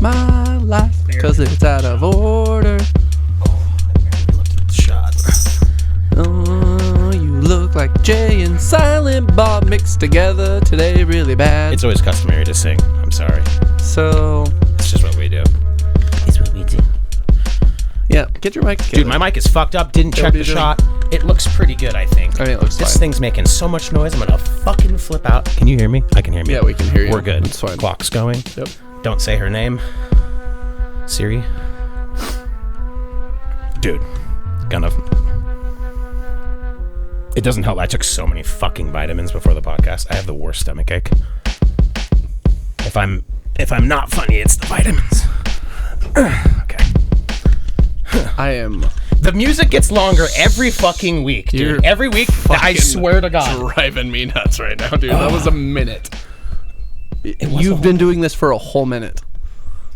my life, cause it's out of order. Oh, you look like Jay and Silent Bob mixed together today really bad. It's always customary to sing. I'm sorry. So It's just what we do. It's what we do. yeah, get your mic together. Dude, my mic is fucked up. Didn't check the shot. It looks pretty good, I think. I mean, it looks This fine. thing's making so much noise. I'm gonna fucking flip out. Can you hear me? I can hear me. Yeah, we can hear you. We're good. It's fine. Clock's going. Yep. Don't say her name. Siri. Dude, gonna. It doesn't help. I took so many fucking vitamins before the podcast. I have the worst stomach ache. If I'm not funny, it's the vitamins. Okay. I am The music gets longer every fucking week, dude. You're Every week, I swear to God. driving me nuts right now, dude. That was a minute. You've been doing this for a whole minute.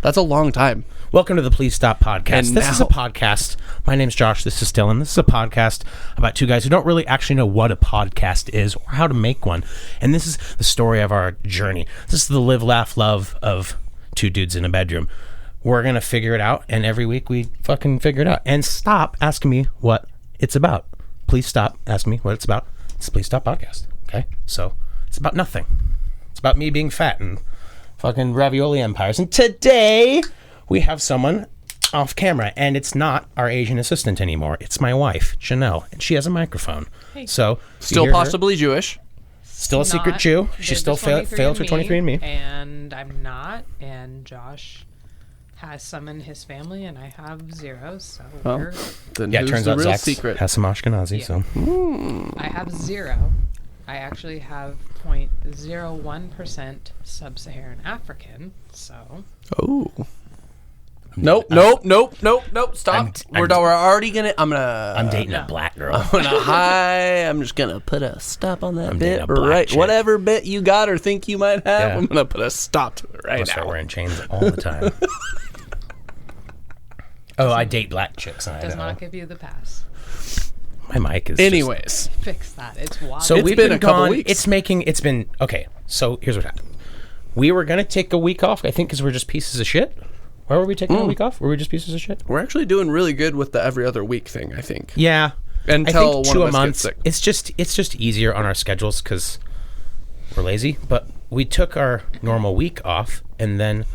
That's a long time. Welcome to the Please Stop podcast. And This is a podcast. My name's Josh. This is Dylan. This is a podcast about two guys who don't really actually know what a podcast is or how to make one. And this is the story of our journey. This is the live, laugh, love of two dudes in a bedroom. We're going to figure it out. And every week we fucking figure it out. And stop asking me what it's about. Please stop asking me what it's about. It's the Please Stop podcast. Okay? So it's about nothing. It's about me being fat and fucking ravioli empires. And today we have someone off camera, and it's not our Asian assistant anymore. It's my wife, Janelle, and she has a microphone. Hey. So Still possibly Jewish. still a secret Jew. She still failed for 23andMe. And I'm not. And Josh has some in his family, and I have zero. So Well, then Yeah, it who's turns the out real Zach secret? has some Ashkenazi. Yeah. So I have zero. I actually have 0.01% sub-Saharan African. So Oh. Nope. Stop. We're already gonna. I'm dating a black girl. I'm just gonna put a stop on that I'm dating bit a black right. chick. Whatever bit you got or think you might have, Yeah. I'm gonna put a stop to it I right start now. wearing chains all the time. Oh, I date black chicks. And I does don't not know. give you the pass. My mic is. Anyways, Fix that. It's wild. So It's we've been been a couple gone. weeks. It's been okay. So here's what happened. We were gonna take a week off, I think, because we're just pieces of shit. Why were we taking a week off? Were we just pieces of shit? we're actually doing really good with the every other week thing. I think. Yeah. Until I think one 2 of a us month. gets sick. It's just easier on our schedules because we're lazy. But we took our normal week off, and then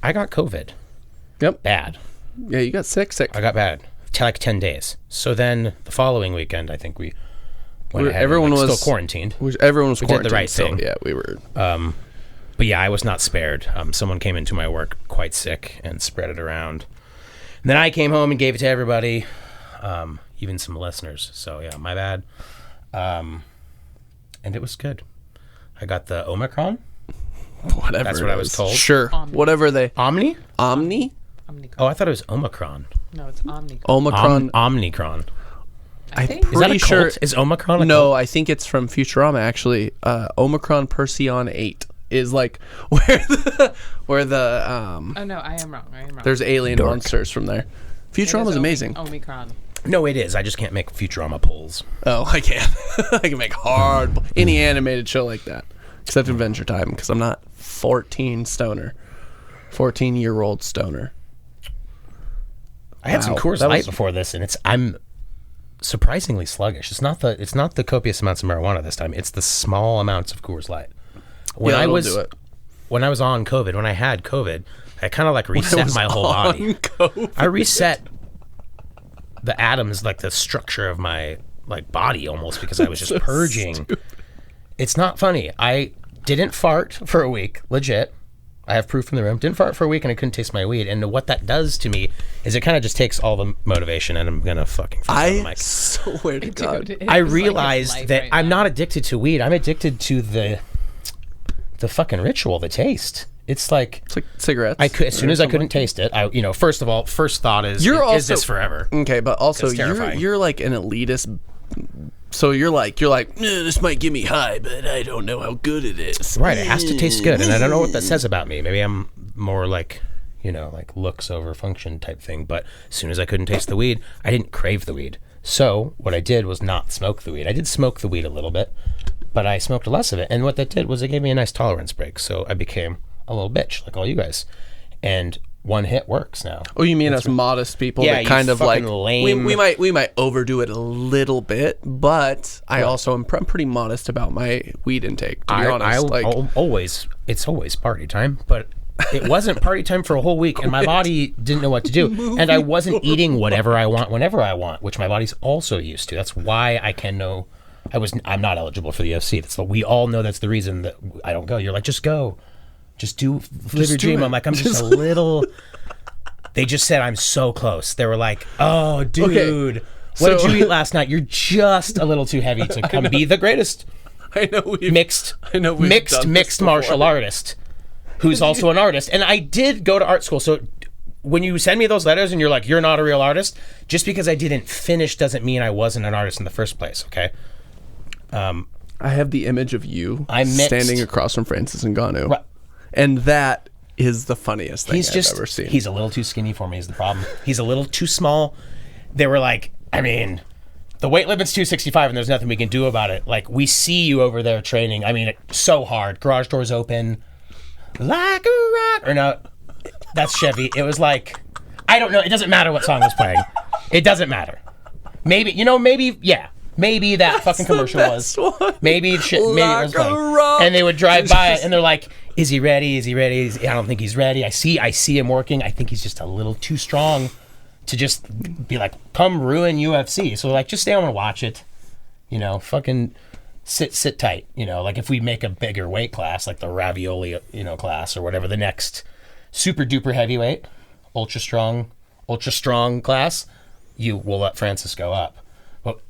I got COVID. Yep. Bad. Yeah, you got sick. I got bad. Like 10 days. So then the following weekend, I think we went ahead. Everyone and, like, was still quarantined. Everyone was We did the quarantined. right so, thing. yeah, we were. But yeah, I was not spared. Someone came into my work quite sick and spread it around. And then I came home and gave it to everybody, even some listeners. So yeah, my bad. And it was good. I got the Omicron. Whatever. That's what it I was is. told. Sure. Omni. Whatever they. Omni? Omni. Omnicron. Oh, I thought it was Omicron. No, it's Omnicron. Omicron. Omnicron. I think. Is that a Pretty cult? sure. Is Omicron a No, cult? I think it's from Futurama. Actually, Omicron Perseon 8 is like where the Oh no, I am wrong. there's alien Dork. monsters from there. It Futurama's is amazing. Omicron. No, it is. I just can't make Futurama polls. Oh, I can. I can make hard any animated show like that, except Adventure Time, because I'm not 14-year-old stoner. I had some Wow, Coors that Light was- before this, and I'm surprisingly sluggish. It's not the copious amounts of marijuana this time. It's the small amounts of Coors Light. When Yeah, I that'll was do it. when I was on COVID, when I had COVID, I kind of like reset my whole body. I reset the atoms, like the structure of my like body almost, because I was just So purging. stupid. It's not funny. I didn't fart for a week, legit. I have proof from the room. Didn't fart for a week, and I couldn't taste my weed. And what that does to me is it kind of just takes all the motivation, and I'm gonna fucking freak out on the I mic. swear to God. Dude, I it is like your realized life that right I'm now. not addicted to weed. I'm addicted to the fucking ritual, the taste. It's like It's like cigarettes. I could, as soon or as I something. couldn't taste it. First of all, first thought is, You're is also- this forever? Okay, but also It's terrifying. you're like an elitist. So you're like this might get me high, but I don't know how good it is. Right, it has to taste good, and I don't know what that says about me. Maybe I'm more like, like looks over function type thing. But as soon as I couldn't taste the weed, I didn't crave the weed. So what I did was not smoke the weed. I did smoke the weed a little bit, but I smoked less of it. And what that did was it gave me a nice tolerance break. So I became a little bitch, like all you guys. And one hit works now. Oh, you mean us modest people Yeah, that you kind of like fucking lame. we might overdo it a little bit, but I also am pretty modest about my weed intake. To be honest, It's always party time, but it wasn't party time for a whole week, and my body didn't know what to do, and I wasn't eating whatever I want whenever I want, which my body's also used to. That's why I'm not eligible for the UFC. We all know that's the reason that I don't go. You're like, just go, just live your dream. I'm like, I'm just a little. They just said I'm so close. They were like, oh, dude, what did you eat last night? You're just a little too heavy to come be the greatest. I know mixed martial artist who's also an artist. And I did go to art school. So when you send me those letters and you're like, you're not a real artist, just because I didn't finish doesn't mean I wasn't an artist in the first place. Okay. I have the image of you mixed. standing across from Francis Ngannou. Right. And that is the funniest thing I've ever seen. He's a little too skinny for me is the problem. He's a little too small. They were like, I mean, the weight limit's 265 and there's nothing we can do about it. Like, we see you over there training. I mean, so hard. Garage doors open. Like a rock. Or no, that's Chevy. It was like, I don't know. It doesn't matter what song was playing. It doesn't matter. Maybe that fucking commercial was. Maybe it was playing. And they would drive by it and they're like, is he ready? Is he ready? I don't think he's ready. I see him working. I think he's just a little too strong to just be like, come ruin UFC. So like, just stay home and watch it. You know, fucking sit tight. You know, like if we make a bigger weight class, like the ravioli, class or whatever, the next super duper heavyweight, ultra strong class, you will let Francis go up. But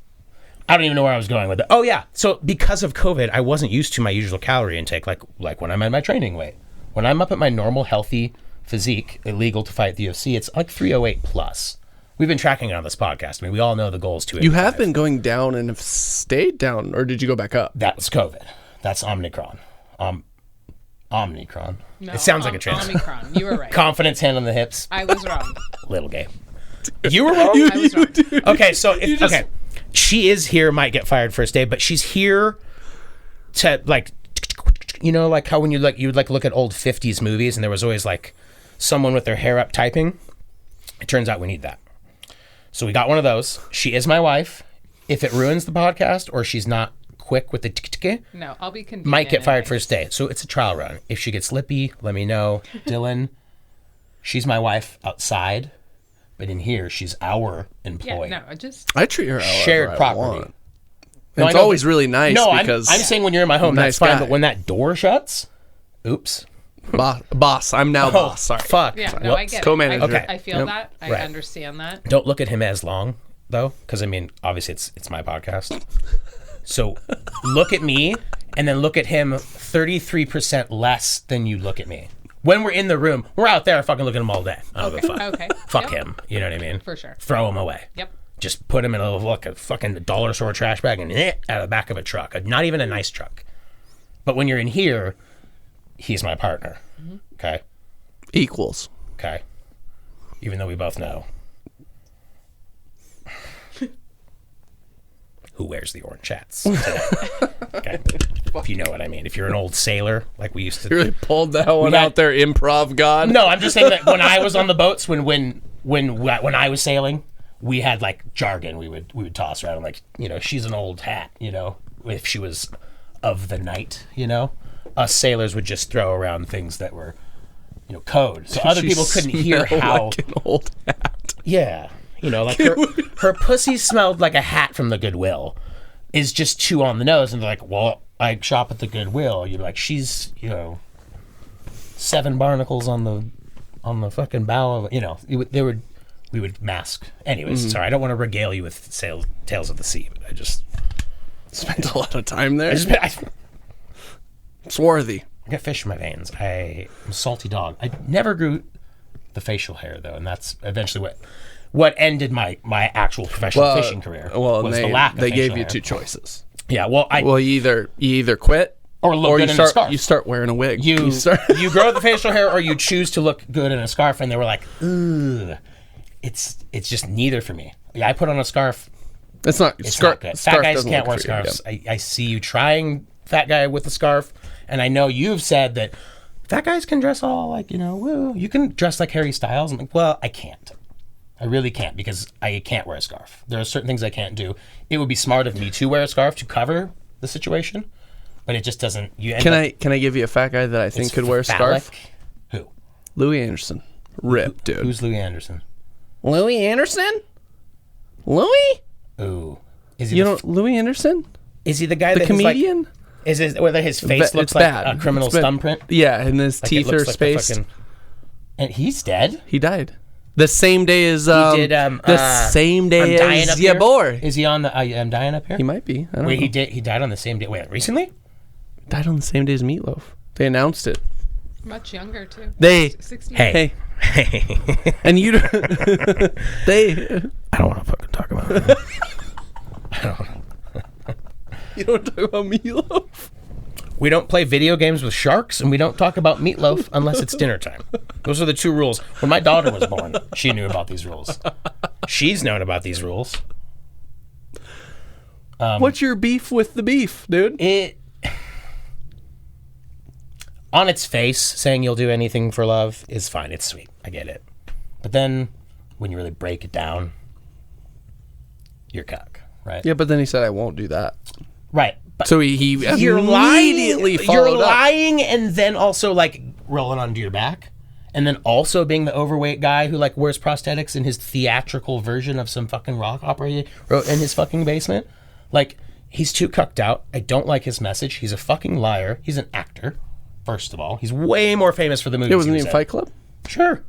I don't even know where I was going with it. Oh yeah. So because of COVID, I wasn't used to my usual calorie intake, like when I'm at my training weight. When I'm up at my normal healthy physique, illegal to fight the UFC, it's like 308 plus. We've been tracking it on this podcast. I mean, we all know the goal is 285. You have been going down and have stayed down, or did you go back up? That was COVID. That's Omicron. Omicron. No, it sounds like a trans. Omicron. You were right. Confidence, hand on the hips. I was wrong. Little gay. You were wrong? I was wrong. Okay, so okay. She is here, might get fired first day, but she's here to like, like how when you would look at old 50s movies and there was always like someone with their hair up typing. It turns out we need that. So we got one of those. She is my wife. If it ruins the podcast or she's not quick with the no, I'll be convenient. Might get fired first day. So it's a trial run. If she gets lippy, let me know. Dylan, she's my wife outside, but in here she's our employee. Yeah, no, I treat her shared property. No, it's always really nice. No, because I'm saying when you're in my home, nice that's fine. guy. But when that door shuts, oops. Boss. I'm now boss. Sorry. Fuck. Yeah, no, I get Co-manager. it. Okay. I feel that. I Right. understand that. Don't look at him as long, though, because, I mean, obviously it's my podcast. So look at me, and then look at him 33% less than you look at me. When we're in the room, we're out there fucking looking at him all day. I don't give a fuck. Okay. Fuck him. You know what I mean? For sure. Throw him away. Yep. Just put him in a fucking dollar store trash bag and out of the back of a truck. Not even a nice truck. But when you're in here, he's my partner. Mm-hmm. Okay? Equals. Okay. Even though we both know who wears the orange hats today. Okay. If you know what I mean. If you're an old sailor, like we used to. You really pulled that one out there, improv god. No, I'm just saying that when I was on the boats, when I was sailing, we had like jargon we would toss around, like, she's an old hat, if she was of the night, us sailers would just throw around things that were, code, so other people couldn't hear how like an old hat. Yeah, like her pussy smelled like a hat from the Goodwill is just too on the nose, and they're like, well, I shop at the Goodwill. You're like, she's 7 barnacles on the fucking bow of we would mask. Anyways, sorry, I don't want to regale you with tales of the sea, but I just spent a lot of time there. Swarthy. I got fish in my veins. I'm a salty dog. I never grew the facial hair though, and that's eventually what ended my actual professional fishing career. Well, was the lack of they facial gave you hair. 2 choices. Yeah, well, you either quit or look good in a scarf. You start wearing a wig. You grow the facial hair, or you choose to look good in a scarf. And they were like, ugh, it's just neither for me. Yeah, I put on a scarf. It's not good. Fat guys can't wear scarves. I see you trying, fat guy with a scarf, and I know you've said that fat guys can dress all like, woo. You can dress like Harry Styles. I'm like, well, I can't. I really can't because I can't wear a scarf. There are certain things I can't do. It would be smart of me to wear a scarf to cover the situation, but it just doesn't. Can I give you a fat guy that I think could wear a scarf? Who? Louis Anderson. Rip, dude. Who's Louis Anderson? Louis Anderson? Louis? Ooh. Is he Louis Anderson? Is he the guy the comedian? Is it whether his face looks like bad. a criminal's thumbprint? Yeah, and his teeth are spaced. And he's dead? He died. The same day as same day as your boy. Is he on the I'm Dying Up Here? He might be. I don't know. He died on the same day. Wait, recently? Died on the same day as Meatloaf. They announced it. Much younger too. 60. Hey. And you they I don't want to fucking talk about it. You don't talk about Meatloaf? We don't play video games with sharks, and we don't talk about meatloaf unless it's dinner time. Those are the 2 rules. When my daughter was born, she knew about these rules. She's known about these rules. What's your beef with the beef, dude? On its face, saying you'll do anything for love is fine. It's sweet. I get it. But then, when you really break it down, you're cuck, right? Yeah, but then he said, I won't do that. Right. But so he immediately followed You're lying and then also, like, rolling onto your back. And then also being the overweight guy who, like, wears prosthetics in his theatrical version of some fucking rock opera he wrote in his fucking basement. Like, he's too cucked out. I don't like his message. He's a fucking liar. He's an actor, first of all. He's way more famous for the movies. It wasn't even Fight Club? Sure.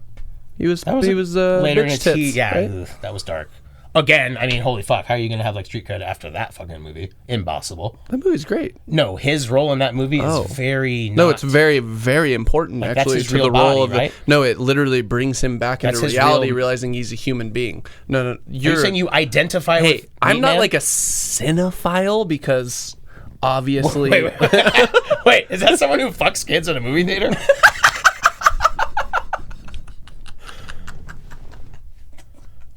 He was later in tits, yeah, right? That was dark. Again, I mean, holy fuck, how are you going to have, like, street cred after that fucking movie? Impossible. That movie's great. No, his role in that movie is very No, it's very, very important, like, actually, to the role of right? No, it literally brings him back into reality, realizing he's a human being. No, you're saying you identify with I'm not like a cinephile because obviously... Wait, is that someone who fucks kids in a movie theater?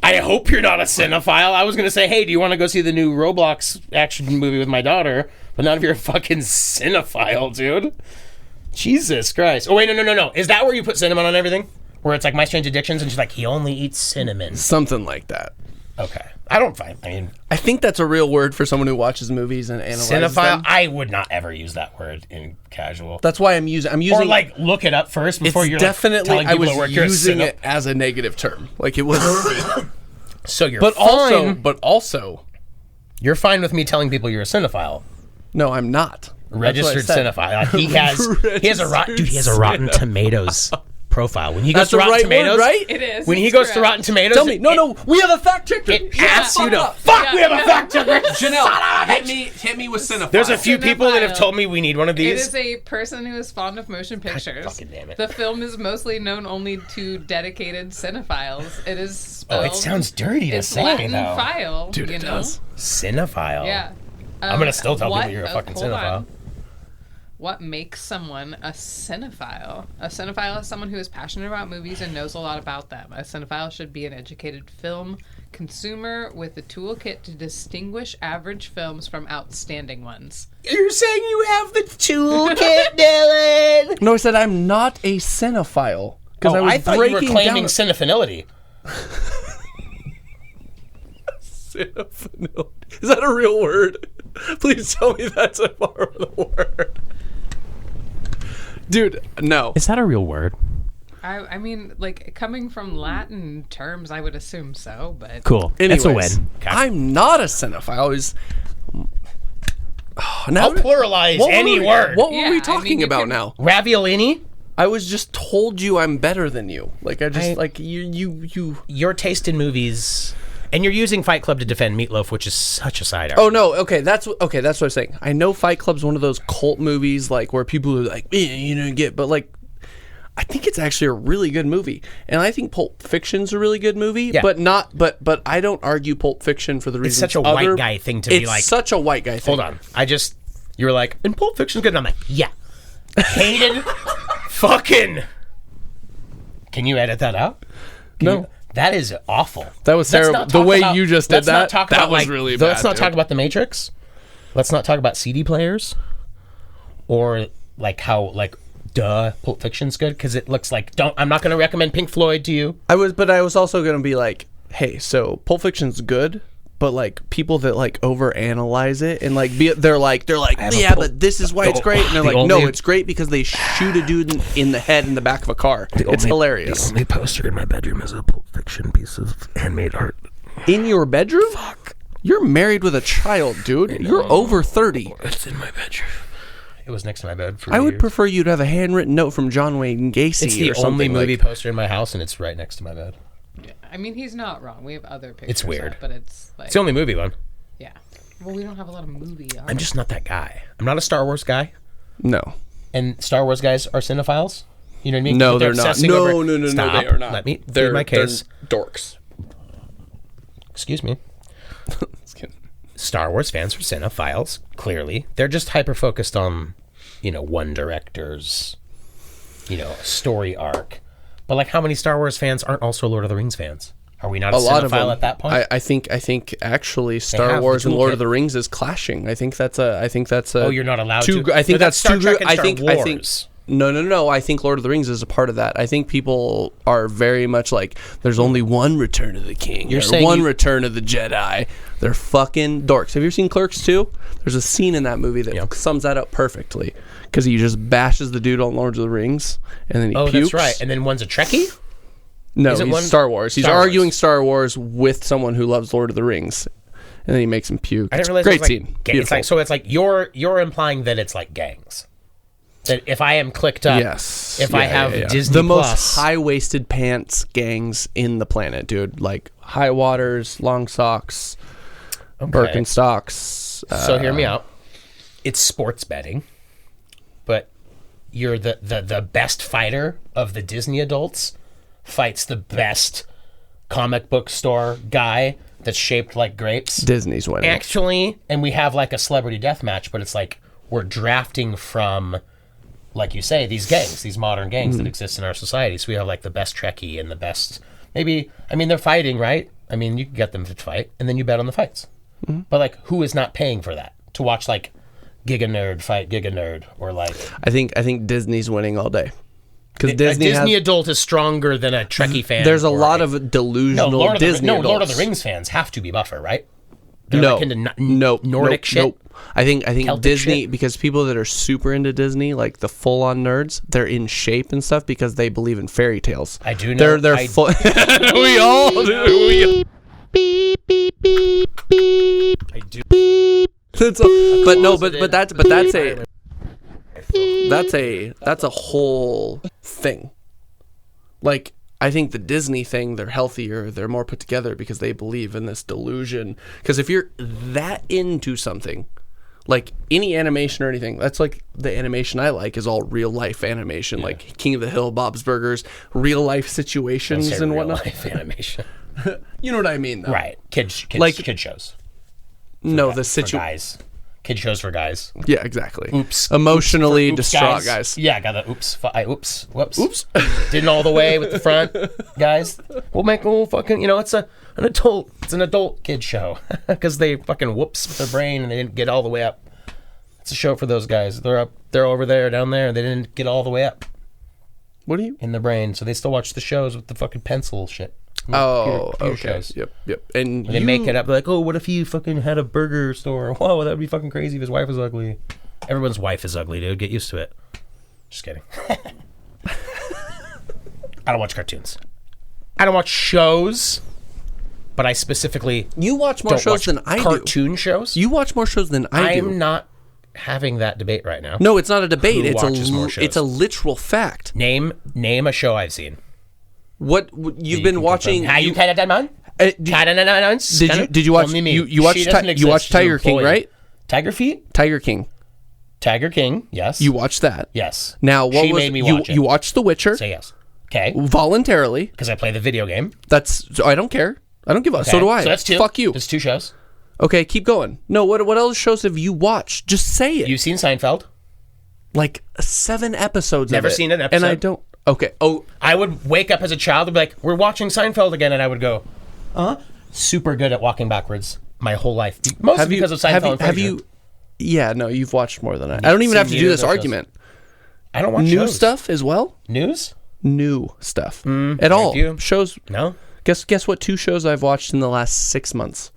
I hope you're not a cinephile. I was going to say, hey, do you want to go see the new Roblox action movie with my daughter? But not if you're a fucking cinephile, dude. Jesus Christ. Oh, wait, no. Is that where you put cinnamon on everything? Where it's like My Strange Addictions and she's like, he only eats cinnamon. Something like that. Okay. I don't find, I think that's a real word for someone who watches movies and analyzes cinephile, them. I would not ever use that word in casual. That's why I'm using... Or like, look it up first before you're definitely, like, telling people I was using it as a negative term. Like, it was... So you're fine. But also... You're fine with me telling people you're a cinephile. No, I'm not. Registered cinephile. He has a Rotten Tomatoes profile. When he goes to Rotten Tomatoes, right? It is. When he goes to Rotten Tomatoes, tell me. No, we have a fact checker. It asks you to fuck. We have a fact checker. Janelle, hit me with cinephile. There's a few people that have told me we need one of these. It is a person who is fond of motion pictures. God fucking damn it. The film is mostly known only to dedicated cinephiles. It is spelled... Oh, it sounds dirty to say, Latin though. File, dude, it does. Cinephile. Yeah. I'm gonna still tell people you're a fucking cinephile. What makes someone a cinephile? A cinephile is someone who is passionate about movies and knows a lot about them. A cinephile should be an educated film consumer with a toolkit to distinguish average films from outstanding ones. You're saying you have the toolkit, Dylan? No, I said I'm not a cinephile. I thought you were claiming cinephilia. Cinephilia. Is that a real word? Please tell me that's a borrowed word. Dude, no. Is that a real word? I mean, like, coming from Latin terms, I would assume so, but... Cool. Anyways, it's a win. Okay. I'm not a cinephile. I'll pluralize any word. What were we talking about now? Raviolini? I was just told you I'm better than you. Like, you... Your taste in movies... And you're using Fight Club to defend Meatloaf, which is such a side argument. Oh no, okay, that's what I was saying. I know Fight Club's one of those cult movies, like where people are like, but like, I think it's actually a really good movie, and I think Pulp Fiction's a really good movie. Yeah. But I don't argue Pulp Fiction for the reason it's such a white guy thing to be like. It's such a white guy thing. Hold on, you were like, and Pulp Fiction's good, and I'm like, yeah, hated, fucking. Can you edit that out? No. That is awful. That was terrible. The way you just did that, that was really bad. Let's not talk about The Matrix. Let's not talk about CD players. Or like how like duh, Pulp Fiction's good because it looks like I'm not going to recommend Pink Floyd to you. I was also gonna be like, hey, so Pulp Fiction's good, but like people that like overanalyze it and like they're like yeah, but this is why it's great, and they're like, no, it's great because they shoot a dude in the head in the back of a car. It's hilarious. The only poster in my bedroom is a Pulp Fiction piece of handmade art. In your bedroom? Fuck. You're married with a child, dude. You're over 30. It's in my bedroom. It was next to my bed for I would years. prefer you to have a handwritten note from John Wayne Gacy. It's the or something only movie like, poster in my house, and it's right next to my bed. I mean, he's not wrong. We have other pictures. It's weird. But it's like... It's the only movie one. Yeah. Well, we don't have a lot of movie art. I'm just not that guy. I'm not a Star Wars guy. No. And Star Wars guys are cinephiles? You know what I mean? No, they're not. No, Stop. they are not. Let me they're read my case. They're dorks. Excuse me. Just kidding. Star Wars fans are cinephiles, clearly. They're just hyper-focused on, one director's, story arc. But, like, how many Star Wars fans aren't also Lord of the Rings fans? Are we not a lot of them. cinephile at that point? I think actually Star Wars and Lord of the Rings is clashing. I think that's a. Oh, you're not allowed to. I think that's Star too. Trek and I Star think. Wars. No. I think Lord of the Rings is a part of that. I think people are very much like, there's only one Return of the King. You're saying one Return of the Jedi. They're fucking dorks. Have you ever seen Clerks 2? There's a scene in that movie that sums that up perfectly. Because he just bashes the dude on Lord of the Rings, and then he pukes. That's right. And then one's a Trekkie? No, he's Star Wars. He's arguing Star Wars with someone who loves Lord of the Rings, and then he makes him puke. I didn't realize great it was scene. It's like you're implying that it's like gangs. That if I am clicked up, I have Disney the Plus, most high-waisted pants gangs in the planet, dude. Like high waters, long socks, Birkenstocks. So hear me out. It's sports betting, but you're the best fighter of the Disney adults. Fights the best comic book store guy that's shaped like grapes. Disney's winning. Actually, and we have like a celebrity death match, but it's like we're drafting from, like you say, these gangs, these modern gangs that exist in our society. So we have like the best Trekkie and the best, they're fighting, right? I mean, you can get them to fight, and then you bet on the fights. But like, who is not paying for that? To watch like Giga Nerd fight Giga Nerd, or like... I think Disney's winning all day. Because Disney adult is stronger than a Trekkie fan. There's a lot of delusional Disney adults. Lord of the Rings fans have to be buffer, right? They're like into Nordic shit. Nope. I think Celtic Disney, shit. because people that are super into Disney, like the full-on nerds, they're in shape and stuff because they believe in fairy tales. I do know. They're full. We all do. I do. That's a whole thing. Like, I think the Disney thing, they're healthier, they're more put together because they believe in this delusion. Because if you're that into something, like any animation or anything, that's like the animation I like is all real life animation, like King of the Hill, Bob's Burgers, real life situations and whatnot. Real life animation. You know what I mean, though. Right. Kid shows. Guys. Kid shows for guys. Yeah, exactly. Oops. Emotionally Oops distraught guys. Yeah, I got the oops. Whoops. Didn't all the way with the front, guys. We'll make a little fucking, it's an adult kid show. Because they fucking whoops with their brain and they didn't get all the way up. It's a show for those guys. They're over there, down there, and they didn't get all the way up. What are you? In the brain. So they still watch the shows with the fucking pencil shit. Oh, computer okay. shows. Yep. And they make it up. They're like, oh, what if he fucking had a burger store? Whoa, that would be fucking crazy if his wife was ugly. Everyone's wife is ugly, dude. Get used to it. Just kidding. I don't watch cartoons. I don't watch shows, but I specifically You watch more shows than I do. Cartoon shows? You watch more shows than I do. I'm not having that debate right now. No, it's not a debate. Who watches more shows? It's a literal fact. Name a show I've seen. What you've been watching? Did you watch? You watch Tiger King, right? Tiger Feet? Tiger King. Yes. You watched that. Yes. Now, what She was made me watch it. You watched The Witcher. Say yes. Okay. Voluntarily. Because I play the video game. I don't care. I don't give a. Okay. So do I. So that's two. Fuck you. That's two shows. Okay, keep going. No, what else shows have you watched? Just say it. You've seen Seinfeld? Like 7 episodes. Never of it, seen an episode. and I don't. Okay. Oh, I would wake up as a child and be like, "We're watching Seinfeld again," and I would go, Super good at walking backwards my whole life, mostly because of Seinfeld. Have you? Yeah, no, you've watched more than I. I don't even have to do this argument. I don't watch New shows. stuff as well? News? New stuff. At all. you. Shows. No. Guess what 2 shows I've watched in the last 6 months?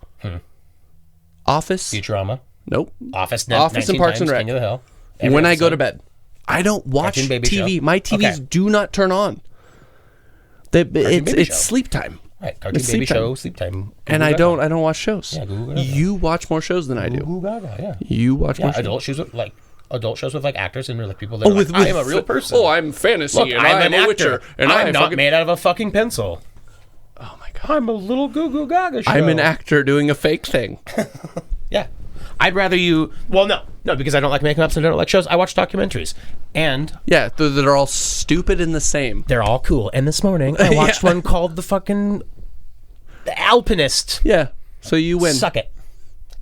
Office. Futurama. Nope. Office and Parks and Rec. King of the Hill. When I go to bed. I don't watch Cartoon Baby TV. Show. My TVs do not turn on. Baby It's Show. sleep time. Right. Cartoon It's Baby sleep time. Show, sleep time. And I don't watch shows. Yeah, Goo Goo Gaga. You watch more shows than I do. Goo Goo Gaga, yeah. You watch more shows. Adult shows with like actors and like people that are like, I am a real person. Oh, I'm fantasy Look, and I'm I'm an a witcher. actor. And I'm I not fucking... made out of a fucking pencil. Oh my God. I'm a little Goo Goo Gaga show. I'm an actor doing a fake thing. Yeah. I'd rather you... Well, no, because I don't like making ups and I don't like shows. I watch documentaries. And... Yeah, that are all stupid and the same. They're all cool. And this morning, I watched one called The Alpinist. Yeah, so you win. Suck it.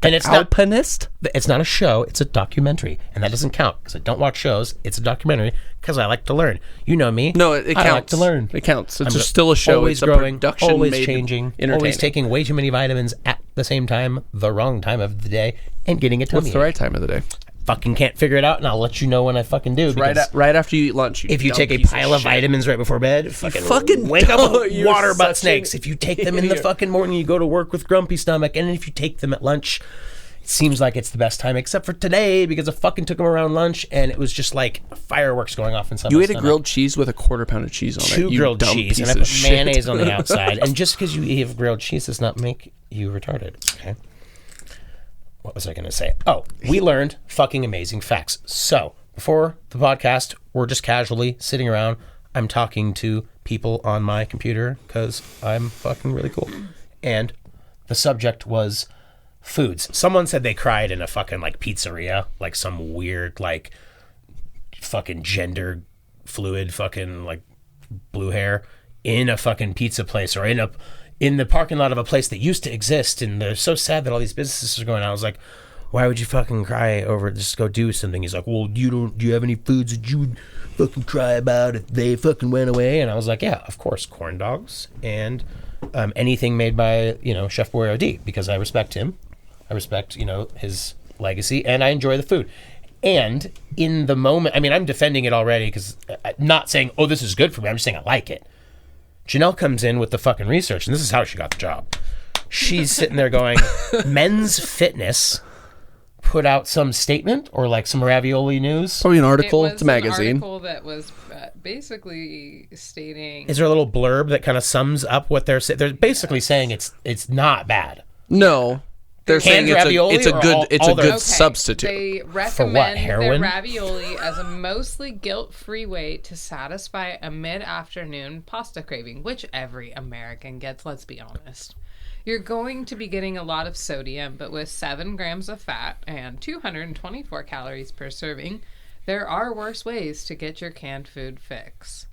And it's Alpinist? It's not a show. It's a documentary. And that doesn't count because I don't watch shows. It's a documentary because I like to learn. You know me. No, it counts. I like to learn. It counts. It's just still a show. Always it's growing, a production always made changing, entertaining. always taking way too many vitamins at the same time, the wrong time of the day, and getting a tummy What's the right time of the day? Fucking can't figure it out, and I'll let you know when I fucking do. Right after you eat lunch. If you take a pile of vitamins right before bed, fucking wake up with water butt snakes. If you take them in the fucking morning, you go to work with grumpy stomach, and if you take them at lunch, it seems like it's the best time, except for today because I fucking took them around lunch, and it was just like fireworks going off inside. You my ate a stomach. grilled cheese with a 1/4 pound of cheese on it. 2 You grilled dumb cheese, piece and I of put shit. mayonnaise on the outside. And just because you eat grilled cheese does not make you retarded. Okay. What was I going to say? Oh, we learned fucking amazing facts. So before the podcast, we're just casually sitting around. I'm talking to people on my computer because I'm fucking really cool. And the subject was foods. Someone said they cried in a fucking like pizzeria, like some weird like fucking gender fluid fucking like blue hair in a fucking pizza place or in the parking lot of a place that used to exist, and they're so sad that all these businesses are going out. I was like, why would you fucking cry over it? Just go do something. He's like, well, do you have any foods that you would fucking cry about if they fucking went away? And I was like, yeah, of course, corn dogs and anything made by, Chef Boyardee, because I respect him. I respect, his legacy, and I enjoy the food. And in the moment, I mean, I'm defending it already because I'm not saying, oh, this is good for me. I'm just saying I like it. Janelle comes in with the fucking research, and this is how she got the job. She's sitting there going, Men's Fitness put out some statement or like some ravioli news. Probably an article. It's a An magazine. article that was basically stating. Is there a little blurb that kind of sums up what they're saying? They're basically saying it's not bad. No. They're saying ravioli it's a good Okay, substitute. They For what, recommend heroin? their ravioli as a mostly guilt-free way to satisfy a mid-afternoon pasta craving, which every American gets, let's be honest. You're going to be getting a lot of sodium, but with 7 grams of fat and 224 calories per serving, there are worse ways to get your canned food fix.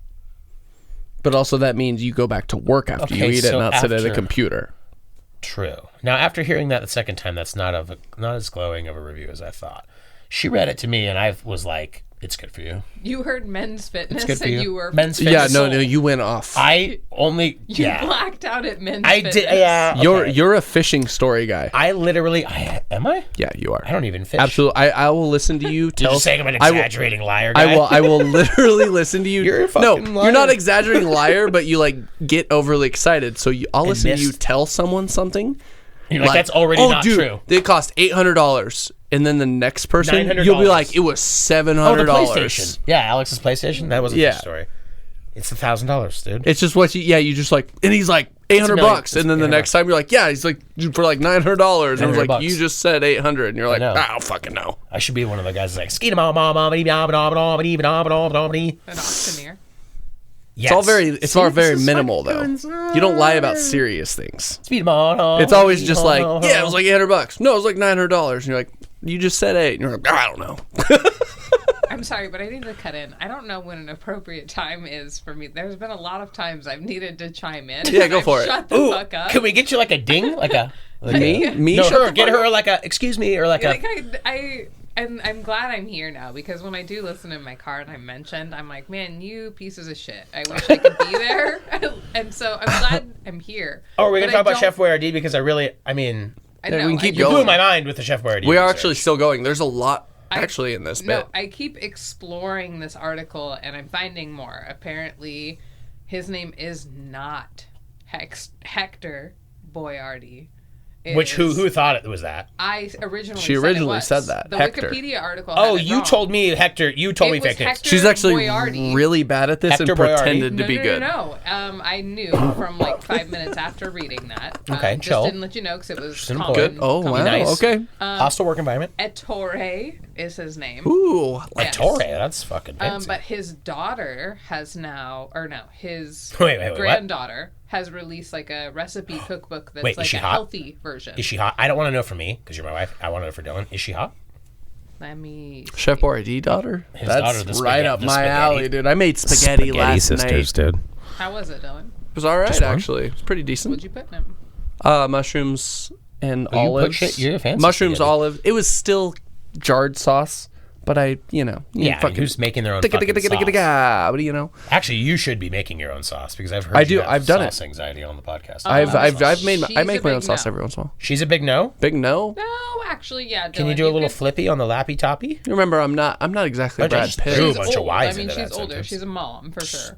But also that means you go back to work after you eat it, not sit at a computer. True. Now, after hearing that the second time, that's not as glowing of a review as I thought. She read it to me, and I was like, "It's good for you." You heard Men's Fitness, It's good for and you. you were Men's Fitness. Yeah, no, you went off. You blacked out at Men's Fitness. did. Yeah, okay. You're a fishing story guy. I literally. Am I? Yeah, you are. I don't even fish. Absolutely. I will listen to you tell. You're just saying I'm an exaggerating liar guy? I will literally listen to you. You're a fucking liar. You're not exaggerating liar, but you like get overly excited. So I'll listen to you tell someone something. You're like, that's already not true. It cost $800, and then the next person, $900. you'll be like, it was $700. Oh, the PlayStation. Yeah, Alex's PlayStation. That wasn't Yeah. the story. It's $1,000, dude. It's just what you just like, and he's like $800, and then the next time you're like, yeah, he's like for like $900, and I was like, $900. you just said 800, and you're like, know. I don't fucking know. I should be one of the guys that's like, an auctioneer. Yes. It's all very minimal though. You don't lie about serious things. It's It's always just like, yeah, it was like $800. No, it was like $900, and you're like, you just said 8, and you're like, I don't know. I'm sorry, but I need to cut in. I don't know when an appropriate time is for me. There's been a lot of times I've needed to chime in. Yeah, go for it. Shut the fuck up. Can we get you like a ding? Like a Me? No, Shut her. the Get fuck her up. like a excuse me or like a. And I'm glad I'm here now because when I do listen in my car and I'm mentioned, I'm like, man, you pieces of shit. I wish I could be there. And so I'm glad I'm here. Oh, are we gonna But talk about I Chef Boyardee because I know, we can keep you're going. blowing my mind with the Chef Boyardee. We are research. actually still going. There's a lot actually in this No, bit. I keep exploring this article and I'm finding more. Apparently, his name is not Hector Boiardi. Which who thought it was that? I originally She said originally it was. said that, The Hector. Wikipedia article. Oh, had it you wrong. told me Hector. You told me It was fake news. Hector She's actually Boiardi. really bad at this Hector and Boiardi. pretended to No, be no, good. no. I knew from like 5 minutes after reading that. Okay, just chill. didn't let you know because it was Just an common. employee. Good. Oh, common. wow. Nice. Okay. Hostile work environment. Ettore is his name. Ooh. Like, Yes. Torre, that's fucking fancy. But his daughter has now, or no, his Wait, what? granddaughter has released like a recipe cookbook that's Wait, is like she a hot? healthy version. Is she hot? I don't want to know for me because you're my wife. I want to know for Dylan. Is she hot? Let me. Chef Boyardee daughter? His That's daughter, the right spaghetti- up the my spaghetti- alley, dude. I made spaghetti last night. dude. How was it, Dylan? It was all right, Just one? actually. It was pretty decent. What'd you put in it? Mushrooms and Oh, you put olives. shit- you're a fancy Mushrooms, spaghetti. olive. It was still jarred sauce, but I, you know. Yeah, I mean, who's making their own fucking sauce? What do you know? Actually, you should be making your own sauce because I've heard I you do. have I've done sauce it. anxiety on the podcast. I've made. She's I a make my own big sauce no. every once in a while. She's a big no. Big no. No, actually, yeah. Dylan, Can you do a little could- flippy on the lappy toppy? Remember, I'm not exactly I Brad just Pitt. threw a She's bunch of old. Ys I mean, into she's that older. sentence. She's a mom for sure.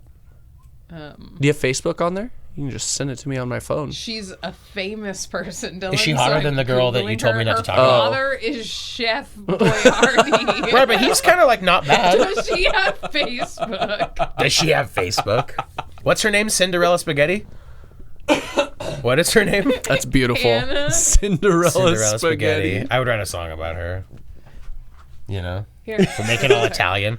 Do you have Facebook on there? You can just send it to me on my phone. She's a famous person. Dylan, Is she so hotter I'm than the girl that you Googling told me her. not to talk Her about? father is Chef Boyardee. Right, but he's kind of like not bad. Does she have Facebook? Does she have Facebook? What's her name? Cinderella Spaghetti? What is her name? That's beautiful. Hannah? Cinderella spaghetti. I would write a song about her. You know? Here. For making it all Italian.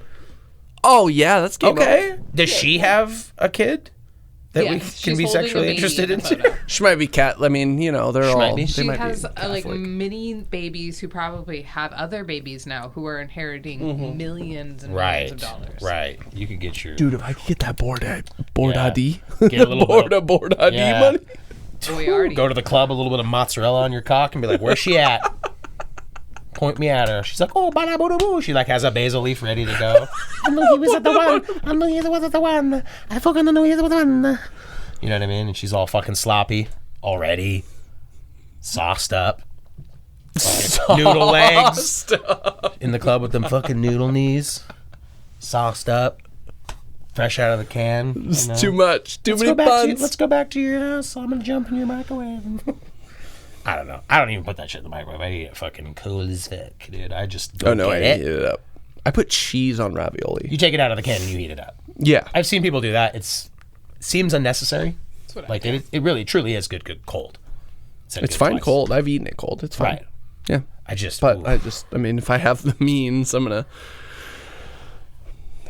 Oh yeah, that's game Okay. Does she have a kid that we Yes, can she's be holding a sexually baby interested in in? the photo. She might be cat. I mean, you know, they're She might all. be. They She might has be like Catholic. mini babies who probably have other babies now who are inheriting millions and millions of dollars. Right. You could get your Dude, if I could get that board Yeah. ID, Get a little bit of- board ID Yeah. money. Boyardee. go to the club, a little bit of mozzarella on your cock, and be like, "Where's she at?" Point me at her. She's like, "Oh, bada boo boo." She like has a basil leaf ready to go. I knew he was at the one. I knew he was at the one. I fucking knew he was at the one. You know what I mean? And she's all fucking sloppy already, sauced up, fucking noodle legs in the club with them fucking noodle knees, sauced up, fresh out of the can. It's you know? too much. Too many buns. Let's go back to your house. I'm gonna jump in your microwave. I don't know. I don't even put that shit in the microwave. I eat it fucking cool as fuck, dude. I just Oh don't no, I get heat it. it up. I put cheese on ravioli. You take it out of the can and you heat it up. Yeah. I've seen people do that. It seems unnecessary. That's what I Like do. it really truly is good cold. Said It's good fine twice. cold. I've eaten it cold. It's fine. Right. Yeah. I just But ooh. I mean, if I have the means, I'm gonna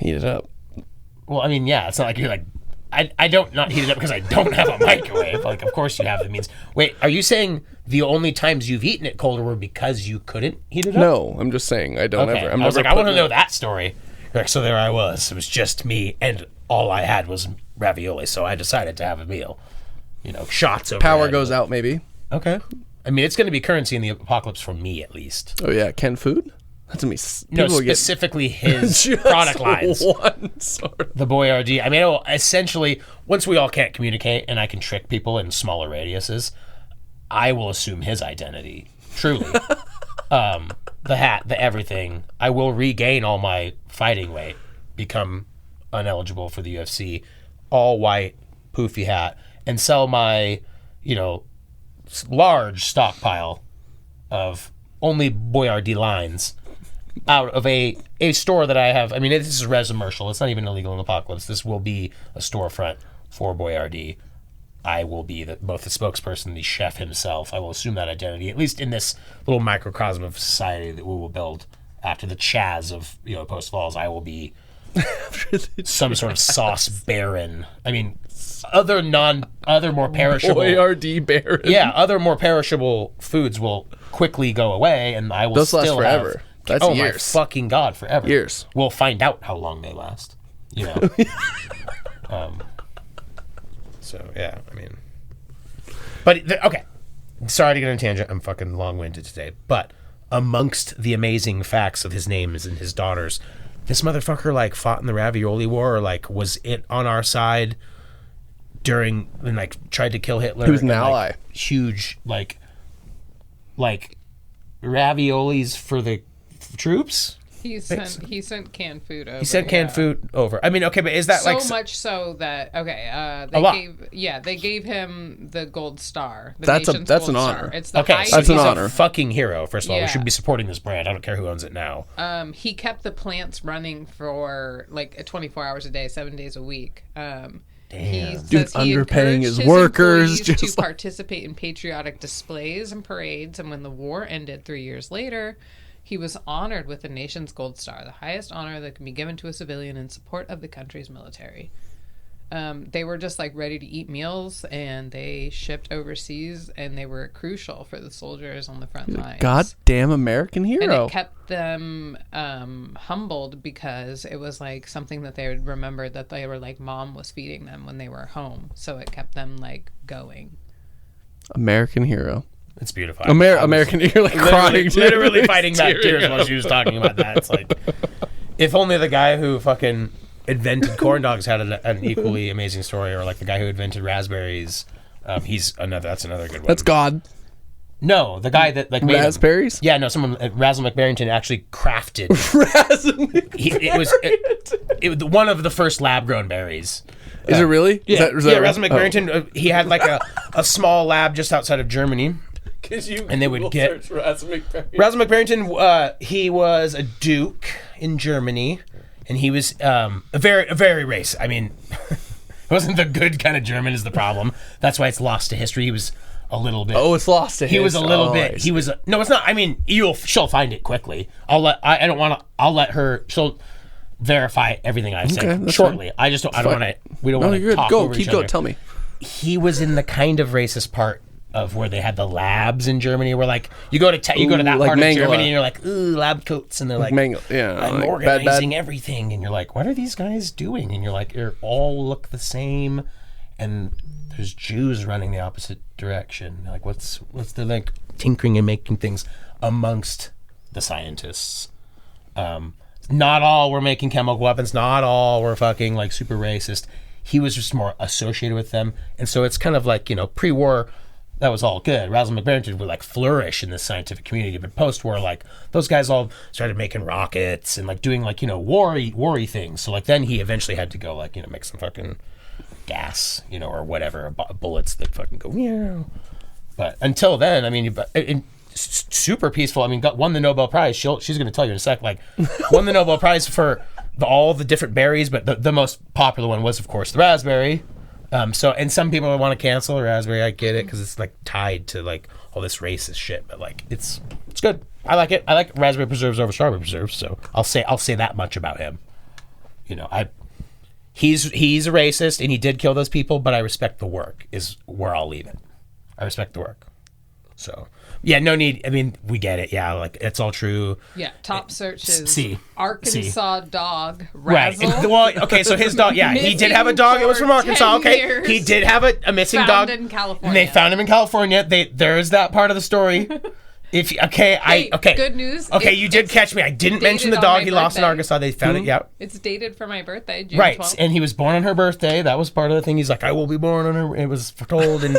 heat it up. Well, I mean, yeah, it's not like you're like I don't not heat it up because I don't have a microwave. Like, of course you have the means. Wait, are you saying the only times you've eaten it colder were because you couldn't heat it up? No, I'm just saying I don't Okay. ever. I was like, I want to putting know it- that story. Like, so there I was. It was just me, and all I had was ravioli. So I decided to have a meal. You know, shots of Power goes out, maybe. Okay. I mean, it's going to be currency in the apocalypse for me, at least. Oh yeah, Ken Food. That's gonna be. No, People get specifically his just product lines. One sort of. The Boyardee. I mean, it will essentially, once we all can't communicate and I can trick people in smaller radiuses, I will assume his identity. Truly. The hat, the everything. I will regain all my fighting weight, become ineligible for the UFC, all white, poofy hat, and sell my, large stockpile of only Boyardee lines out of a store that I have. I mean, this is a res-commercial. It's not even illegal in Apocalypse. This will be a storefront for Boyardee. I will be both the spokesperson, the chef himself. I will assume that identity, at least in this little microcosm of society that we will build after the Chaz of Post Falls. I will be some sort of sauce baron. I mean, other more perishable Boyardee Baron. yeah, other more perishable foods will quickly go away, and I will Those last still forever. have. That's oh years. my fucking god, forever. Years. We'll find out how long they last. So yeah, I mean, but okay. Sorry to get on a tangent. I'm fucking long-winded today, but amongst the amazing facts of his names and his daughters, this motherfucker fought in the Ravioli War, or was it on our side during and tried to kill Hitler. He was an and, ally. Huge raviolis for the troops. He sent canned food over. He sent canned food over. I mean, okay, but is that so like much so that they gave him the gold star. That's an honor. It's the okay, highest. so That's an he's honor. a fucking hero. First of all, we Yeah. should be supporting this brand. I don't care who owns it now. He kept the plants running for like 24 hours a day, 7 days a week. He Dude, says he underpaying encouraged his his workers, employees just to like- participate in patriotic displays and parades. And when the war ended 3 years later, he was honored with the nation's Gold Star, the highest honor that can be given to a civilian in support of the country's military. They were just like ready to eat meals, and they shipped overseas, and they were crucial for the soldiers on the front lines. Goddamn American And hero. it kept them humbled because it was like something that they would remember that they were like mom was feeding them when they were home. So it kept them like going. American hero. It's beautiful. American hero, like crying. Literally fighting back Tearing tears up. while she was talking about that. It's like, if only the guy who fucking invented corn dogs had an equally amazing story, or like the guy who invented raspberries. That's another good one. That's God. No, the guy that like made them. Raspberries? Yeah, no, someone Razzle McBarrington actually crafted. It was one of the first lab grown berries. Is it really? Yeah, Is that Razzle McBarrington. He had like a small lab just outside of Germany. And they would get Razzle McBarrington. He was a duke in Germany, and he was a very race. I mean, it wasn't the good kind of German is the problem. That's why it's lost to history. He was a little bit. Oh, it's lost to He was a little bit. I see. He was. No, it's not. I mean, she'll find it quickly. I'll let her. She'll verify everything I say that's shortly. fine. I just don't. I don't fine. want to. We don't No, want you're to good. talk Go. over Keep each going. other. Tell me. He was in the kind of racist part of where they had the labs in Germany, where like you go to that like part Mangala. of Germany and you're like, ooh, lab coats, and they're like, I'm like organizing everything, and you're like, what are these guys doing? And you're like, they all look the same, and there's Jews running the opposite direction. Like, what's the like tinkering and making things amongst the scientists? Not all were making chemical weapons. Not all were fucking like super racist. He was just more associated with them, and so it's kind of like, pre-war. That was all good. Razzle McBarrington would like flourish in the scientific community, but post-war, like those guys all started making rockets and like doing like war-y things. So like then he eventually had to go like make some fucking gas, or whatever, bullets that fucking go. Yeah. But until then, I mean, super peaceful. I mean, won the Nobel Prize. She's going to tell you in a sec. Like, won the Nobel Prize for all the different berries, but the most popular one was, of course, the raspberry. And some people want to cancel the raspberry. I get it because it's like tied to like all this racist shit. But like, it's good. I like it. I like raspberry preserves over strawberry preserves. So I'll say that much about him. He's a racist and he did kill those people, but I respect the work. Is where I'll leave it. I respect the work. So yeah, no need. I mean, we get it. Yeah, like it's all true. Yeah, top searches. C. Arkansas dog Right. Razzle. Well, okay, so his dog, yeah, he did have a dog. It was from Arkansas. 10 Okay, years. he did have a missing Found dog. in California. And they found him in California. There's that part of the story. Good news. Okay, you did catch me. I didn't mention the dated dog on he my lost in birthday. Arkansas. They found it. Yeah. It's dated for my birthday, June Right, 12th. and he was born on her birthday. That was part of the thing. He's like, I will be born on her. It was foretold, and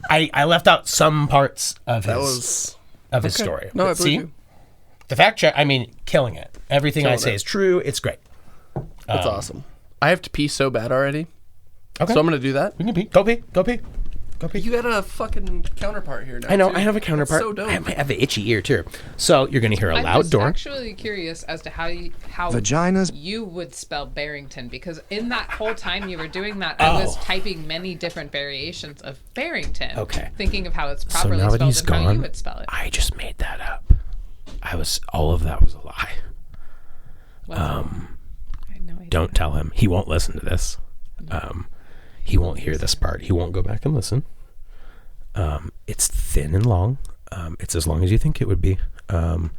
I left out some parts of his story. No, I But believe you. the fact check. I mean, killing it. Everything I say is true. It's great. That's awesome. I have to pee so bad already. Okay, So I'm going to do that. we can pee. Go pee. Go pee. You got a fucking counterpart here now. I know. too. I have a counterpart. That's so dope. I have an itchy ear too. So you're going to hear a I'm loud just door. actually curious as to how Vaginas. you would spell Barrington, because in that whole time you were doing that, I was typing many different variations of Barrington. Okay. Thinking of how it's So properly now that spelled he's and how you gone, would spell it. I just made that up. All of that was a lie. I had no idea. Don't tell him. He won't listen to this. He won't hear this part. He won't go back and listen. It's thin and long. It's as long as you think it would be. But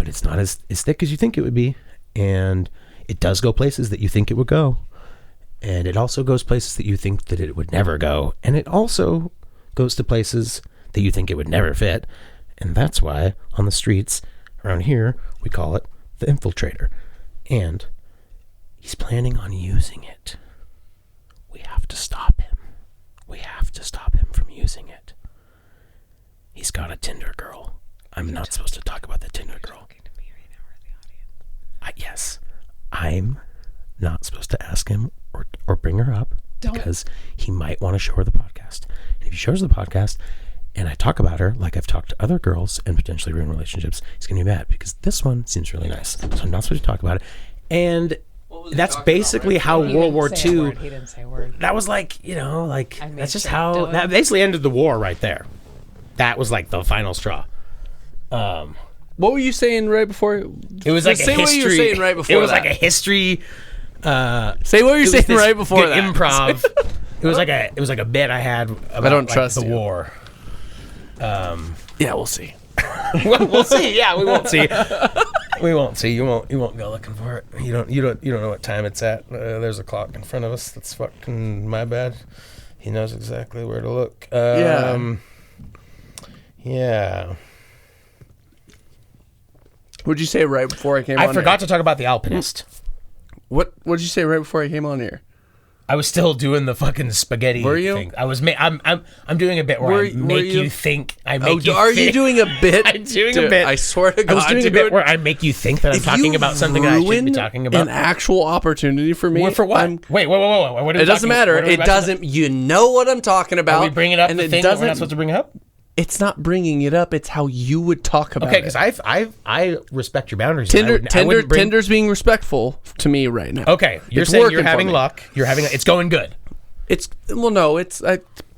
it's not as thick as you think it would be. And it does go places that you think it would go. And it also goes places that you think that it would never go. And it also goes to places that you think it would never fit. And that's why on the streets around here, we call it the infiltrator. And he's planning on using it. We have to stop him. We have to stop him from using it. He's got a Tinder girl. I'm not supposed to talk about the Tinder girl. yes, I'm not supposed to ask him or bring her up because he might want to show her the podcast. And if he shows her the podcast and I talk about her like I've talked to other girls and potentially ruin relationships, he's going to be mad because this one seems really nice. So I'm not supposed to talk about it. And that's basically how World War II. He didn't say a word. That was like, that's just how that basically ended the war right there. That was like the final straw. What were you saying right before? It was like say a history. What you were saying right before. It was that. like a history. Say what you're saying right before that. Improv. It was like a bit I had about I don't trust the you. war. Yeah, we'll see. We'll see. Yeah, we won't see. We won't see. You won't go looking for it. You don't know what time it's at. There's a clock in front of us. That's fucking my bad. He knows exactly where to look. Yeah. What'd you say right before I came on? I forgot to talk about The Alpinist. What'd you say right before I came on here? I was still doing the fucking spaghetti thing. I was I'm doing a bit where I make you think. Are you doing a bit? I'm doing a bit. I swear to God, I was doing a bit where I make you think that I'm talking about something that I shouldn't be talking about. An actual opportunity for me. For what? Wait. What it doesn't matter. It doesn't. You know what I'm talking about. Are we bringing up and the it thing that we're not supposed to bring up? It's not bringing it up. It's how you would talk about it. Okay, because I respect your boundaries. Tinder's being respectful to me right now. Okay, you're saying you're having luck. It's going good. It's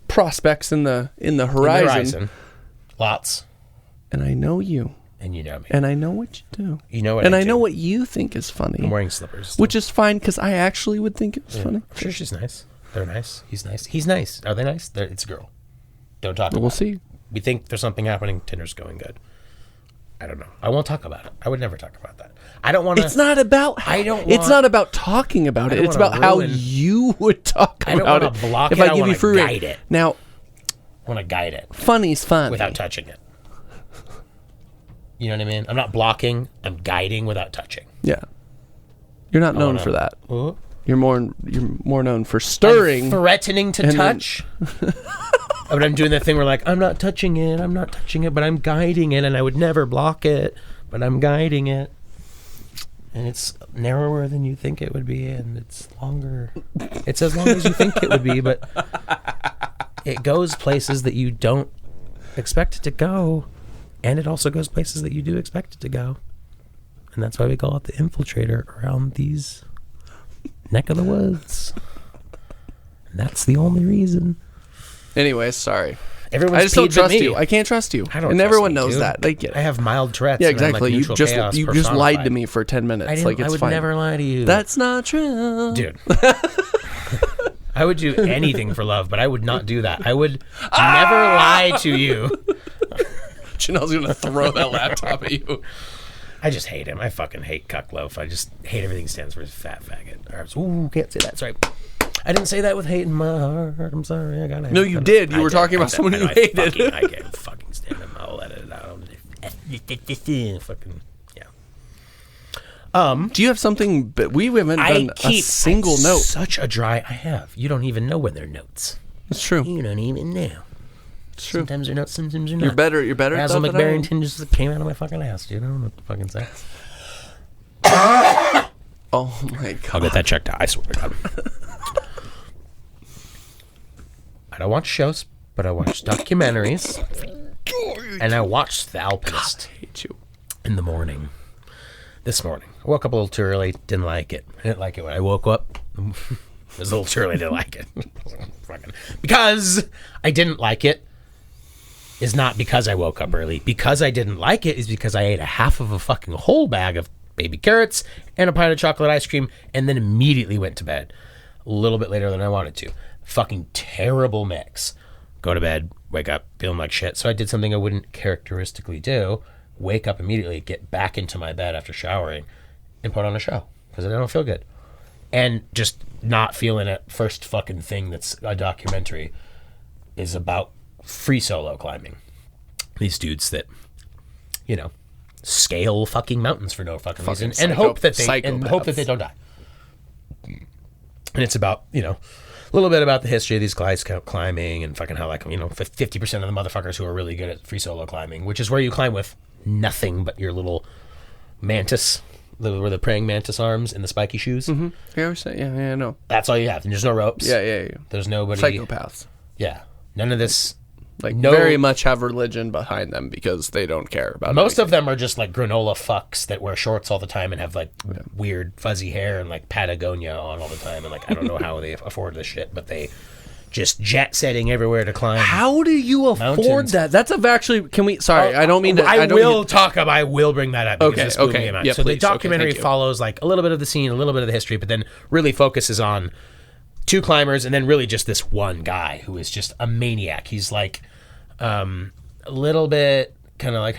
prospects in the horizon. Lots. And I know you. And you know me. And I know what you do. You know what and I I do. know what you think is funny. I'm wearing slippers. Which is fine because I actually would think it was funny. I'm sure she's nice. They're nice. He's nice. He's nice. Are they nice? It's a girl. Don't talk about it. We'll see. We think there's something happening. Tinder's going good. I don't know. I won't talk about it. I would never talk about that. I don't want to. It's not about. It's not about talking about it. It's about how you would talk about it. I don't want to block it. If I give you free guide it. Now, I want to guide it. Funny's fun without touching it. You know what I mean? I'm not blocking. I'm guiding without touching. Yeah. You're not known for that. Uh-huh. You're more known for stirring, threatening to touch. But I'm doing that thing where I'm not touching it, but I'm guiding it, and I would never block it, but I'm guiding it. And it's narrower than you think it would be, and it's longer. It's as long as you think it would be, but it goes places that you don't expect it to go, and it also goes places that you do expect it to go. And that's why we call it the infiltrator around these neck of the woods. And that's the only reason. Anyways, sorry. I just don't trust you. I can't trust you. I don't. And trust everyone me, knows dude. that. They get it. I have mild Tourette's. Yeah, exactly. And You just lied to me for 10 minutes. I it's would fine. never lie to you. That's not true, dude. I would do anything for love, but I would not do that. I would never lie to you. Janelle's gonna throw that laptop at you. I just hate him. I fucking hate Cuck Loaf. I just hate everything he stands for. Fat faggot. Ooh, can't say that. Sorry. I didn't say that with hate in my heart. I'm sorry. I got it. No, you did. You were talking about someone you hated. I can't fucking stand him. I'll let it out. Fucking yeah. Do you have something? But we haven't done a single note. Such a dry. I have. You don't even know when they're notes. It's true. You don't even know. It's true. Sometimes they're notes. Sometimes they're not. You're better. Basil McBarrington just came out of my fucking ass, dude. I don't know what to fucking say. Oh my God. I'll get that checked out. I swear to God. I don't watch shows, but I watch documentaries. And I watched The Alpinist. God, I hate you. In the morning. This morning. I woke up a little too early. Didn't like it. I didn't like it when I woke up. It was a little too early. Didn't like it. Because I didn't like it is not because I woke up early. Because I didn't like it is because I ate a half of a fucking whole bag of baby carrots and a pint of chocolate ice cream and then immediately went to bed. A little bit later than I wanted to. Fucking terrible mix. Go to bed, wake up, feeling like shit. So I did something I wouldn't characteristically do. Wake up immediately, get back into my bed after showering, and put on a show. Because I don't feel good. And just not feeling it. First fucking thing that's a documentary is about free solo climbing. These dudes that, scale fucking mountains for no fucking reason. And hope that they don't die. And it's about, a little bit about the history of these guys climbing and fucking how 50% of the motherfuckers who are really good at free solo climbing, which is where you climb with nothing but your little mantis where the praying mantis arms and the spiky shoes. Mm-hmm. Yeah, I was saying, yeah, I know. That's all you have. And there's no ropes. Yeah. There's nobody. Psychopaths. Yeah. None of this. Like, very much have religion behind them because they don't care about Most anything. of them are just like granola fucks that wear shorts all the time and have like weird fuzzy hair and like Patagonia on all the time. And like, I don't know how they afford this shit, but they just jet setting everywhere to climb. How do you afford that? That's actually. Can we? Sorry, I don't mean to. I will bring that up. Because Okay. this blew me out. Yeah, so please. the documentary Okay, thank you. follows like a little bit of the scene, a little bit of the history, but then really focuses on 2 climbers and then really just this one guy who is just a maniac. He's like a little bit kind of like,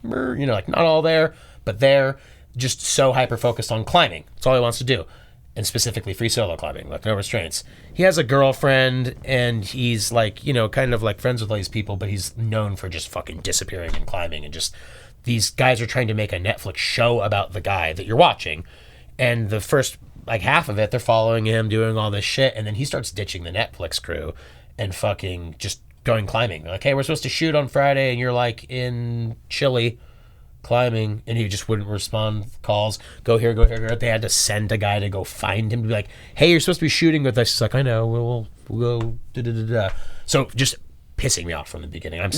like not all there, but there, just so hyper focused on climbing. That's all he wants to do. And specifically free solo climbing, like no restraints. He has a girlfriend and he's like, kind of like friends with all these people, but he's known for just fucking disappearing and climbing. And just these guys are trying to make a Netflix show about the guy that you're watching. And the first like half of it, they're following him, doing all this shit. And then he starts ditching the Netflix crew and fucking just going climbing. They're like, hey, we're supposed to shoot on Friday. And you're like in Chile climbing, and he just wouldn't respond calls. Go here. They had to send a guy to go find him to be like, hey, you're supposed to be shooting with us. He's like, I know, we'll go da. So just pissing me off from the beginning. I'm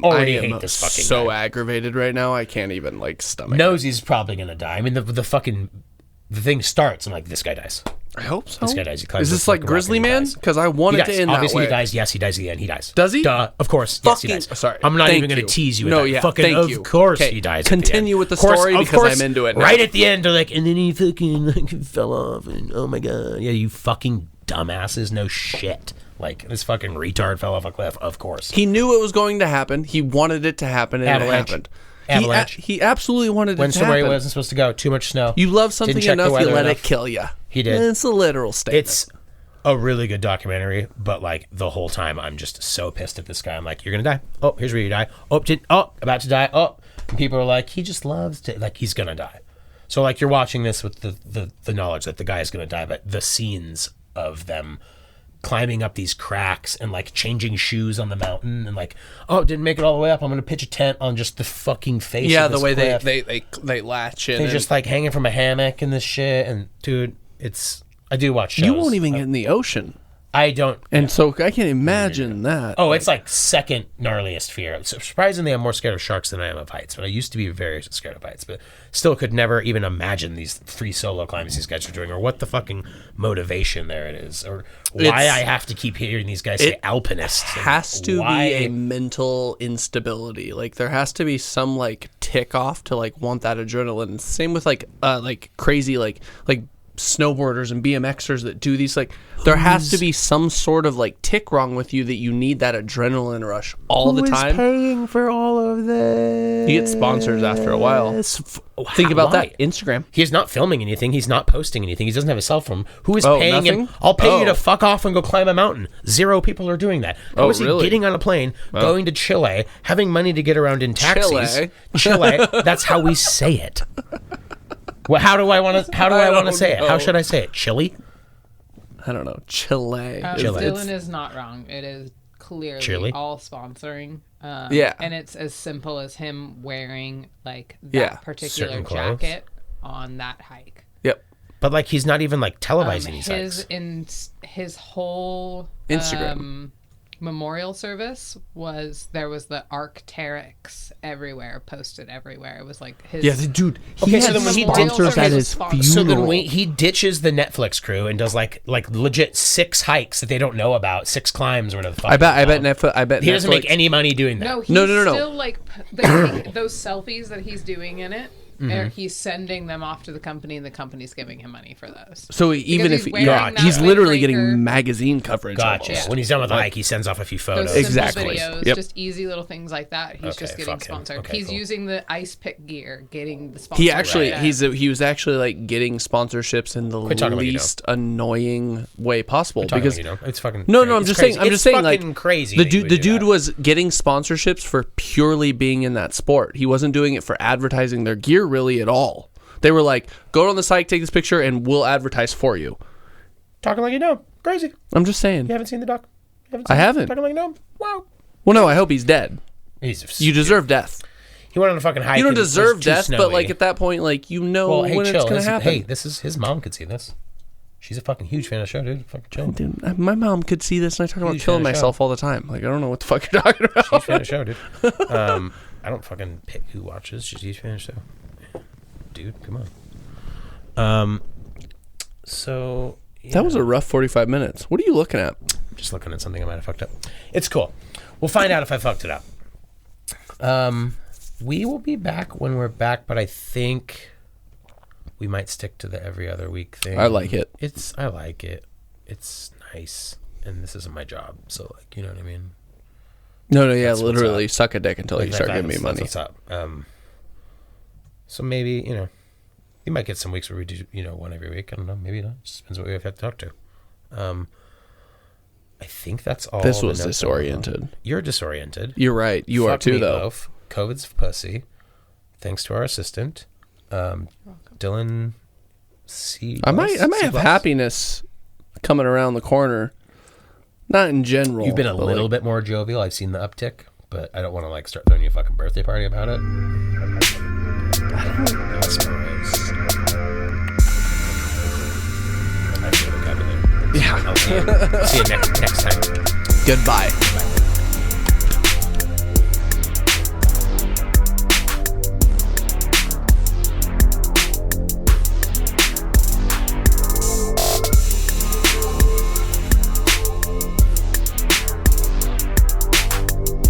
already hate this fucking so guy. aggravated right now. I can't even like stomach. Knows he's probably gonna die. I mean, the thing starts. I'm like, this guy dies. I hope so. This guy dies. He climbs Is this the like fucking Grizzly rock and he Man? dies. Because I wanted to end Obviously that way. he dies. Yes, he dies at the end. He dies. Does he? Duh. Of course. Yes, he Fucking- dies. sorry. I'm not Thank even going you. to tease you. No, with that. yeah, Fucking thank of you. course Okay, he dies. continue at with the end. Of course- story of because course, I'm into it now. Right at the end, they're like, and then he fucking fell off, and oh my god, yeah, you fucking dumbasses, no shit. Like this fucking retard fell off a cliff. Of course. He knew it was going to happen. He wanted it to happen, and Avalanche. it happened. Avalanche. He absolutely wanted it Went to somewhere he happen. wasn't supposed to go. Too much snow. You love something Didn't check the enough, you weather let enough. it kill you. He did. It's a literal statement. It's a really good documentary, but like the whole time I'm just so pissed at this guy. I'm like, you're gonna die. Oh, here's where you die. Oh, about to die. Oh, and people are like, he just loves to, like, he's gonna die. So like you're watching this with the knowledge that the guy is gonna die, but the scenes of them climbing up these cracks and like changing shoes on the mountain and like, oh, didn't make it all the way up. I'm gonna pitch a tent on just the fucking face. yeah, of this the way cliff. they latch in. They're and just like hanging from a hammock and this shit. And dude, I do watch shows. you won't even get in the ocean, I don't. and so I can't imagine that. Oh, it's like second gnarliest fear. So surprisingly, I'm more scared of sharks than I am of heights. But I used to be very scared of heights, but still could never even imagine these free solo climbs these guys are doing, or what the fucking motivation there it is, or why I have to keep hearing these guys say alpinists. Has to be a mental instability. Like there has to be some like tick off to like want that adrenaline. Same with like crazy like snowboarders and BMXers that do these, like there has to be some sort of like tick wrong with you that you need that adrenaline rush all the time. Paying for all of this? You get sponsors after a while. Think about Why? that. Instagram. He's not filming anything. He's not posting anything. He doesn't have a cell phone. Who is paying nothing? him? I'll pay you to Oh. fuck off and go climb a mountain. 0 people are doing that. How is he really? getting on a plane, going to Chile, having money to get around in taxis? Chile. That's how we say it. Well, how do I want to say it? How know. should I say it? Chile? I don't know. Chile. Chile. Dylan is not wrong. It is clearly Chile? all sponsoring. Yeah. And it's as simple as him wearing like that Yeah. particular Certain clothes. jacket on that hike. Yep. But like he's not even like televising these His whole Instagram. memorial service was the Arc'teryx everywhere, posted everywhere. It was like his Yeah, the dude. Okay, He so had then when he sponsors did- at his So So then funeral. he ditches the Netflix crew and does like legit 6 hikes that they don't know about, 6 climbs or whatever the fuck. I bet it's called. Netflix. He doesn't make any money doing that. No, he's No. still like those selfies that he's doing in it. He's sending them off to the company, and the company's giving him money for those. So even Because if he's wearing that he's literally windbreaker. getting magazine coverage. Gotcha. almost. When he's done with the hike, he sends off a few Those photos. simple Exactly. videos, Yep. just easy little things like that. He's Okay, just getting fuck him. sponsored. Okay, He's cool. using the ice pick gear, getting the sponsor. He actually right. he was actually like getting sponsorships in the Quit talking about least annoying way possible Talking because about, it's fucking no, crazy. I'm It's just crazy. saying. I'm It's just saying, like fucking crazy. The that he dude, would the do dude that. was getting sponsorships for purely being in that sport. He wasn't doing it for advertising their gear really at all. They were like, go on the site, take this picture, and we'll advertise for you. talking like you know. Crazy. I'm just saying. You haven't seen the doc? I haven't. Talking like you know. Wow. Well, no, I hope he's dead. He's You deserve death. He went on a fucking hike. You don't and it was deserve too death, but snowy. like at that point, like you know hey, when chill. it's gonna Listen, happen. Hey, this is his mom could see this. She's a fucking huge fan of the show, dude. Fucking chill. Dude, my mom could see this, and I talk about Huge killing fan of the myself all the time. Like I don't know what the fuck you're talking about. Huge fan of the show, dude. I don't fucking pick who watches. She's a huge fan of the show. Dude, come on. So yeah. That was a rough 45 minutes. What are you looking at? Just looking at something I might have fucked up. It's cool. We'll find out if I fucked it up. We will be back when we're back, but I think we might stick to the every other week thing. I like it. I like it. It's nice, and this isn't my job, so like, you know what I mean. No, yeah, That's what's literally up. suck a dick until you start giving me That's money. what's up. So maybe, you might get some weeks where we do, one every week. I don't know. Maybe not. It just depends what we have to talk to. I think that's all. This the was notes disoriented. You're disoriented. You're right. You are Fuck too, though. Meatloaf. COVID's pussy. Thanks to our assistant, Dylan C. I might have happiness coming around the corner. Not in general. You've been a little bit more jovial. I've seen the uptick, but I don't want to like start throwing you a fucking birthday party about it. I suppose. I have no vocabulary. Yeah. I'll see you next time. Goodbye.